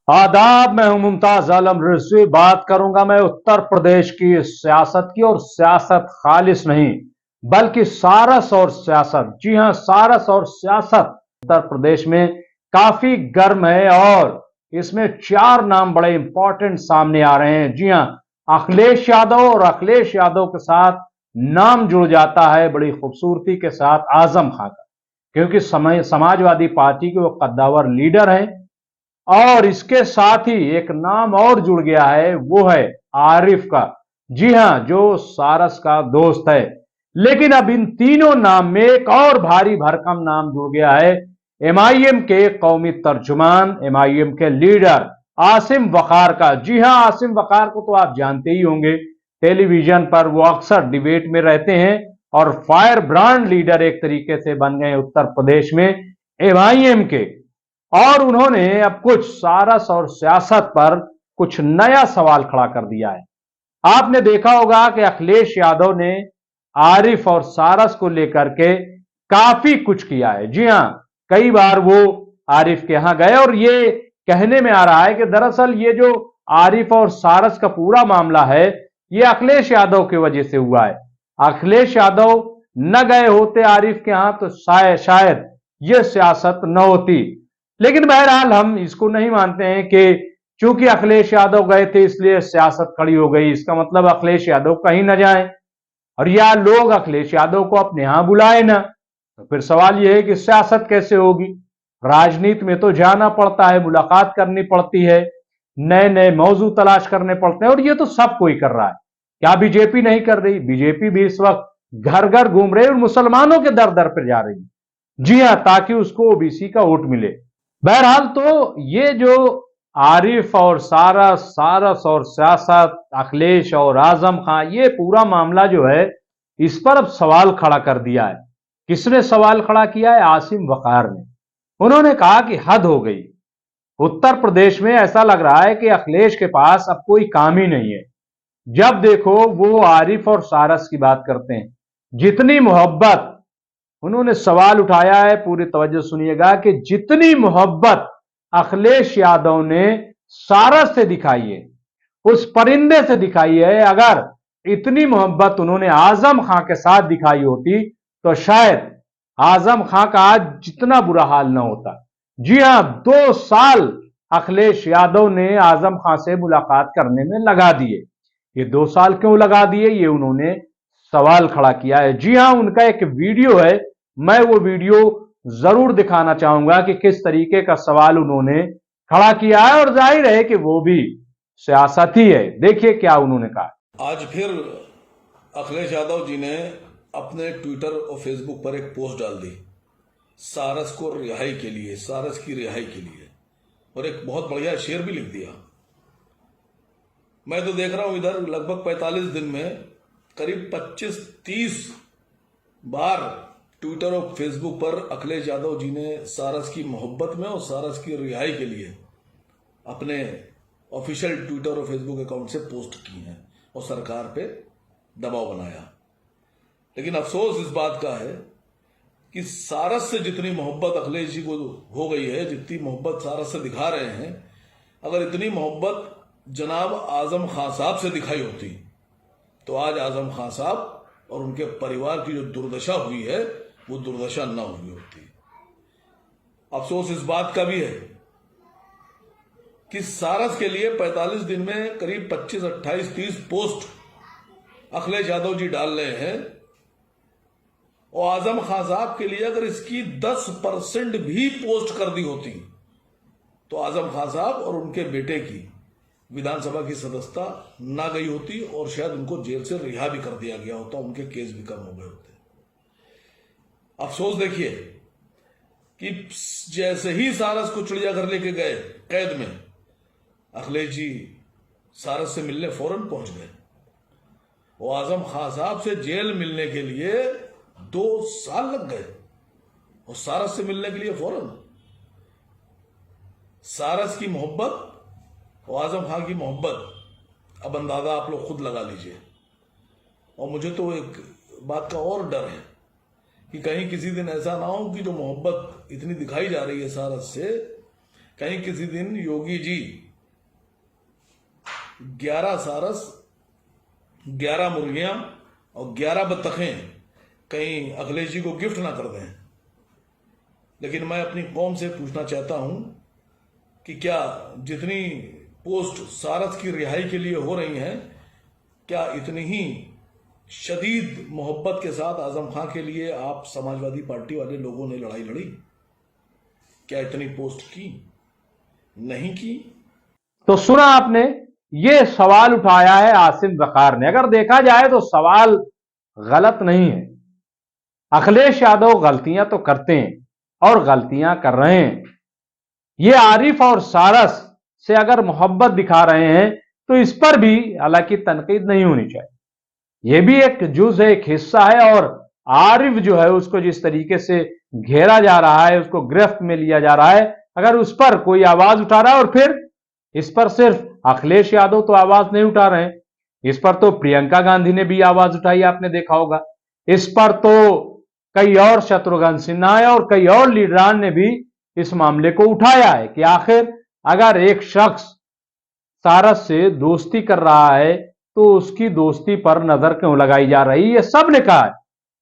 आदाब, मैं हूं मुमताज आलम रिजवी। बात करूंगा मैं उत्तर प्रदेश की सियासत की, और सियासत खालिश नहीं बल्कि सारस और सियासत। जी हां, सारस और सियासत उत्तर प्रदेश में काफी गर्म है, और इसमें चार नाम बड़े इंपॉर्टेंट सामने आ रहे हैं। जी हां, अखिलेश यादव, और अखिलेश यादव के साथ नाम जुड़ जाता है बड़ी खूबसूरती के साथ आजम खां का, क्योंकि समाजवादी पार्टी के वो कद्दावर लीडर हैं। और इसके साथ ही एक नाम और जुड़ गया है, वो है आरिफ का। जी हां, जो सारस का दोस्त है। लेकिन अब इन तीनों नाम में एक और भारी भरकम नाम जुड़ गया है, एमआईएम के कौमी तर्जुमान, एमआईएम के लीडर आसिम वकार का। जी हां, आसिम वकार को तो आप जानते ही होंगे, टेलीविजन पर वो अक्सर डिबेट में रहते हैं और फायर ब्रांड लीडर एक तरीके से बन गए उत्तर प्रदेश में एमआईएम के। और उन्होंने अब कुछ सारस और सियासत पर कुछ नया सवाल खड़ा कर दिया है। आपने देखा होगा कि अखिलेश यादव ने आरिफ और सारस को लेकर के काफी कुछ किया है। जी हां, कई बार वो आरिफ के यहां गए, और ये कहने में आ रहा है कि दरअसल ये जो आरिफ और सारस का पूरा मामला है, ये अखिलेश यादव की वजह से हुआ है। अखिलेश यादव न गए होते आरिफ के यहां तो शायद ये सियासत न होती। लेकिन बहरहाल हम इसको नहीं मानते हैं कि चूंकि अखिलेश यादव गए थे इसलिए सियासत खड़ी हो गई। इसका मतलब अखिलेश यादव कहीं न जाए, और या लोग अखिलेश यादव को अपने यहां बुलाए ना, तो फिर सवाल यह है कि सियासत कैसे होगी। राजनीति में तो जाना पड़ता है, मुलाकात करनी पड़ती है, नए नए मौजू तलाश करने पड़ते हैं, और ये तो सब कोई कर रहा है। क्या बीजेपी नहीं कर रही? बीजेपी भी इस वक्त घर घर घूम रही है और मुसलमानों के दर दर पर जा रही है। जी हां, ताकि उसको ओबीसी का वोट मिले। बहरहाल तो ये जो आरिफ और सारस, सारस और सियासत, अखिलेश और आजम खां, ये पूरा मामला जो है, इस पर अब सवाल खड़ा कर दिया है। किसने सवाल खड़ा किया है? आसिम वकार ने। उन्होंने कहा कि हद हो गई। उत्तर प्रदेश में ऐसा लग रहा है कि अखिलेश के पास अब कोई काम ही नहीं है। जब देखो वो आरिफ और सारस की बात करते हैं। जितनी मोहब्बत, उन्होंने सवाल उठाया है, पूरी तवज्जो सुनिएगा, कि जितनी मोहब्बत अखिलेश यादव ने सारस से दिखाई है, उस परिंदे से दिखाई है, अगर इतनी मोहब्बत उन्होंने आजम खां के साथ दिखाई होती तो शायद आजम खां का आज जितना बुरा हाल ना होता। जी हां, 2 साल अखिलेश यादव ने आजम खां से मुलाकात करने में लगा दिए। ये 2 साल क्यों लगा दिए, ये उन्होंने सवाल खड़ा किया है। जी हां, उनका एक वीडियो है, मैं वो वीडियो जरूर दिखाना चाहूंगा कि किस तरीके का सवाल उन्होंने खड़ा किया है, और जाहिर है कि वो भी सियासती है। देखिए क्या उन्होंने कहा। आज फिर अखिलेश यादव जी ने अपने ट्विटर और फेसबुक पर एक पोस्ट डाल दी सारस को रिहाई के लिए, सारस की रिहाई के लिए, और एक बहुत बढ़िया शेर भी लिख दिया। मैं तो देख रहा हूं इधर लगभग 45 दिन में करीब 25-30 बार ट्विटर और फेसबुक पर अखिलेश यादव जी ने सारस की मोहब्बत में और सारस की रिहाई के लिए अपने ऑफिशियल ट्विटर और फेसबुक अकाउंट से पोस्ट की हैं और सरकार पे दबाव बनाया। लेकिन अफसोस इस बात का है कि सारस से जितनी मोहब्बत अखिलेश जी को हो गई है, जितनी मोहब्बत सारस से दिखा रहे हैं, अगर इतनी मोहब्बत जनाब आजम खां साहब से दिखाई होती तो आज आजम खां साहब और उनके परिवार की जो दुर्दशा हुई है वो दुर्दशा न हुई होती। अफसोस इस बात का भी है कि सारस के लिए 45 दिन में करीब 25, 28, 30 पोस्ट अखिलेश यादव जी डाल रहे हैं, और आजम खान साहब के लिए अगर इसकी 10% भी पोस्ट कर दी होती तो आजम खान साहब और उनके बेटे की विधानसभा की सदस्यता ना गई होती, और शायद उनको जेल से रिहा भी कर दिया गया होता, उनके केस भी कम हो गए होते। अफसोस देखिए कि जैसे ही सारस को चिड़ियाघर लेके गए कैद में, अखिलेश जी सारस से मिलने फौरन पहुंच गए। वो आजम खान साहब से जेल मिलने के लिए 2 साल लग गए, और सारस से मिलने के लिए फौरन। सारस की मोहब्बत और आजम खान की मोहब्बत अब अंदाजा आप लोग खुद लगा लीजिए। और मुझे तो एक बात का और डर है कि कहीं किसी दिन ऐसा ना हो कि जो मोहब्बत इतनी दिखाई जा रही है सारस से, कहीं किसी दिन योगी जी 11 सारस, 11 मुर्गियां और 11 बत्तखें कहीं अखिलेश जी को गिफ्ट ना कर दें। लेकिन मैं अपनी कौम से पूछना चाहता हूं कि क्या जितनी पोस्ट सारस की रिहाई के लिए हो रही हैं, क्या इतनी ही शदीद मोहब्बत के साथ आजम खां के लिए आप समाजवादी पार्टी वाले लोगों ने लड़ाई लड़ी? क्या इतनी पोस्ट की? नहीं की। तो सुना आपने, ये सवाल उठाया है आसिम वकार ने। अगर देखा जाए तो सवाल गलत नहीं है। अखिलेश यादव गलतियां तो करते हैं और गलतियां कर रहे हैं। ये आरिफ और सारस से अगर मोहब्बत दिखा रहे हैं तो इस पर भी हालांकि तनकीद नहीं होनी चाहिए। यह भी एक जुज है, एक हिस्सा है। और आरिफ जो है उसको जिस तरीके से घेरा जा रहा है, उसको गिरफ्त में लिया जा रहा है, अगर उस पर कोई आवाज उठा रहा है, और फिर इस पर सिर्फ अखिलेश यादव तो आवाज नहीं उठा रहे हैं, इस पर तो प्रियंका गांधी ने भी आवाज उठाई, आपने देखा होगा। इस पर तो कई और, शत्रुघ्न सिन्हा और कई और लीडरान ने भी इस मामले को उठाया है कि आखिर अगर एक शख्स सारस से दोस्ती कर रहा है तो उसकी दोस्ती पर नजर क्यों लगाई जा रही है, सब ने कहा है।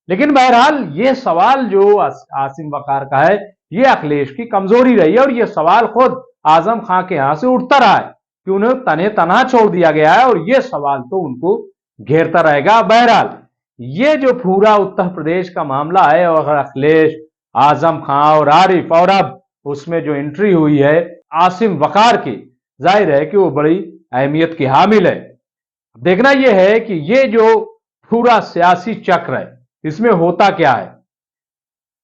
लेकिन बहरहाल ये सवाल जो आसिम वकार का है, ये अखिलेश की कमजोरी रही है और ये सवाल खुद आजम खां के यहां से उठता रहा है कि उन्हें तने तना छोड़ दिया गया है और ये सवाल तो उनको घेरता रहेगा। बहरहाल ये जो पूरा उत्तर प्रदेश का मामला है, और अखिलेश, आजम खां और आरिफ, और अब उसमें जो एंट्री हुई है आसिम वकार की, जाहिर है कि वो बड़ी अहमियत की हामिल है। देखना यह है कि ये जो पूरा सियासी चक्र है इसमें होता क्या है।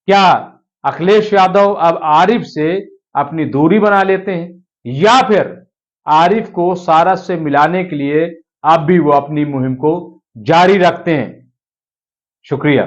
क्या अखिलेश यादव अब आरिफ से अपनी दूरी बना लेते हैं, या फिर आरिफ को सारस से मिलाने के लिए अब भी वो अपनी मुहिम को जारी रखते हैं? शुक्रिया।